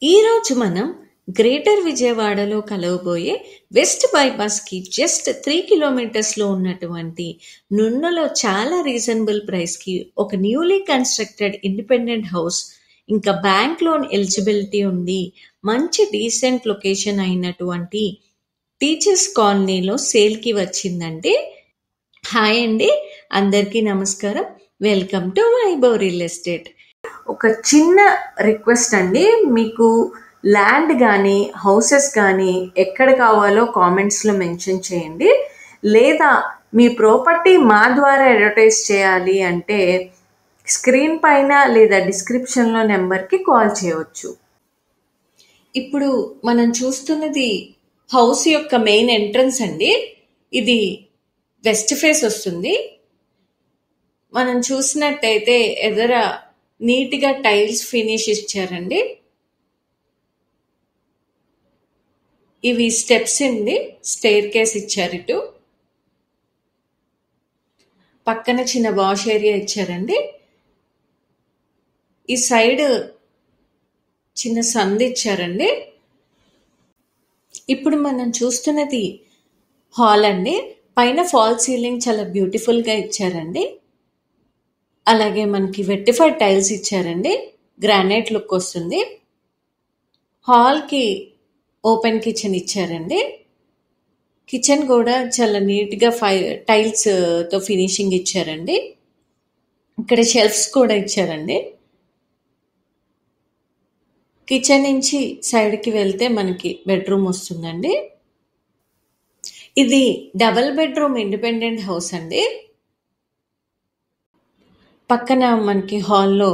ఈరోజు మనం గ్రేటర్ విజయవాడలో కలవబోయే వెస్ట్ బైపాస్కి జస్ట్ 3 కిలోమీటర్స్లో ఉన్నటువంటి నున్నలో చాలా రీజనబుల్ ప్రైస్కి ఒక న్యూలీ కన్స్ట్రక్టెడ్ ఇండిపెండెంట్ హౌస్, ఇంకా బ్యాంక్ లోన్ ఎలిజిబిలిటీ ఉంది, మంచి డీసెంట్ లొకేషన్ అయినటువంటి టీచర్స్ కాలనీలో సేల్కి వచ్చిందండి. హాయ్ అండి, అందరికీ నమస్కారం. Welcome to Vaibhav real estate. ఒక చిన్న రిక్వెస్ట్ అండి, మీకు ల్యాండ్ కానీ హౌసెస్ కానీ ఎక్కడ కావాలో కామెంట్స్లో మెన్షన్ చేయండి. లేదా మీ ప్రాపర్టీ మా ద్వారా అడ్వర్టైజ్ చేయాలి అంటే స్క్రీన్ పైన లేదా డిస్క్రిప్షన్లో నెంబర్కి కాల్ చేయవచ్చు. ఇప్పుడు మనం చూస్తున్నది హౌస్ యొక్క మెయిన్ ఎంట్రన్స్ అండి. ఇది వెస్ట్ ఫేస్ వస్తుంది. మనం చూసినట్టయితే ఎదుర నీట్గా టైల్స్ ఫినిష్ ఇచ్చారండి. ఇవి స్టెప్స్ అండి, స్టెయిర్ కేస్ ఇచ్చారు. ఇటు పక్కన చిన్న వాష్ ఏరియా ఇచ్చారండి. ఈ సైడ్ చిన్న సందు ఇచ్చారండి. ఇప్పుడు మనం చూస్తున్నది హాల్ అండి. పైన ఫాల్ సీలింగ్ చాలా బ్యూటిఫుల్గా ఇచ్చారండి. అలాగే మనకి వెట్టిఫైడ్ టైల్స్ ఇచ్చారండి, గ్రానైట్ లుక్ వస్తుంది. హాల్కి ఓపెన్ కిచెన్ ఇచ్చారండి. కిచెన్ కూడా చాలా నీట్గా టైల్స్తో ఫినిషింగ్ ఇచ్చారండి. ఇక్కడ షెల్ఫ్స్ కూడా ఇచ్చారండి. కిచెన్ నుంచి సైడ్కి వెళ్తే మనకి బెడ్రూమ్ వస్తుందండి. ఇది డబుల్ బెడ్రూమ్ ఇండిపెండెంట్ హౌస్ అండి. పక్కన మనకి హాల్లో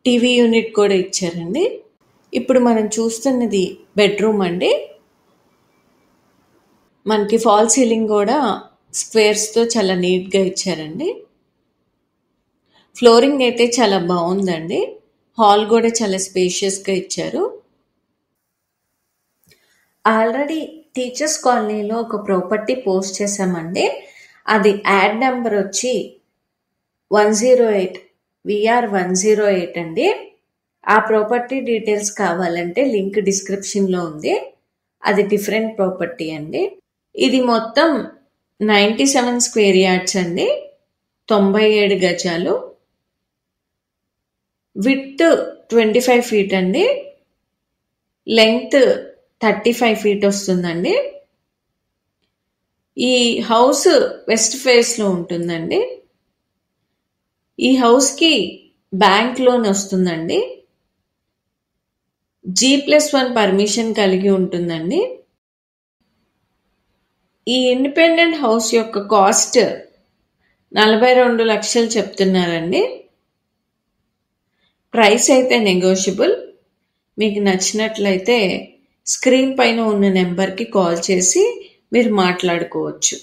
టీవీ యూనిట్ కూడా ఇచ్చారండి. ఇప్పుడు మనం చూస్తున్నది బెడ్రూమ్ అండి. మనకి ఫాల్ సీలింగ్ కూడా స్క్వేర్స్తో చాలా నీట్గా ఇచ్చారండి. ఫ్లోరింగ్ అయితే చాలా బాగుందండి. హాల్ కూడా చాలా స్పేషియస్గా ఇచ్చారు. ఆల్రెడీ టీచర్స్ కాలనీలో ఒక ప్రాపర్టీ పోస్ట్ చేసామండి. అది యాడ్ నెంబర్ వచ్చి 108 VR 108 అండి. ఆ ప్రాపర్టీ డీటెయిల్స్ కావాలంటే లింక్ డిస్క్రిప్షన్లో ఉంది. అది డిఫరెంట్ ప్రాపర్టీ అండి. ఇది మొత్తం 97 స్క్వేర్ యార్డ్స్ అండి, 97 గజాలు. విడ్త్ 25 ఫీట్ అండి, లెంగ్త్ 35 ఫీట్ వస్తుందండి. ఈ హౌస్ వెస్ట్ ఫేస్లో ఉంటుందండి. ఈ హౌస్కి బ్యాంక్ లోన్ వస్తుందండి. G+1 పర్మిషన్ కలిగి ఉంటుందండి. ఈ ఇండిపెండెంట్ హౌస్ యొక్క కాస్ట్ 42 లక్షలు చెప్తున్నారండి. ప్రైస్ అయితే నెగోషియబుల్. మీకు నచ్చినట్లయితే స్క్రీన్ పైన ఉన్న నెంబర్కి కాల్ చేసి మీరు మాట్లాడుకోవచ్చు.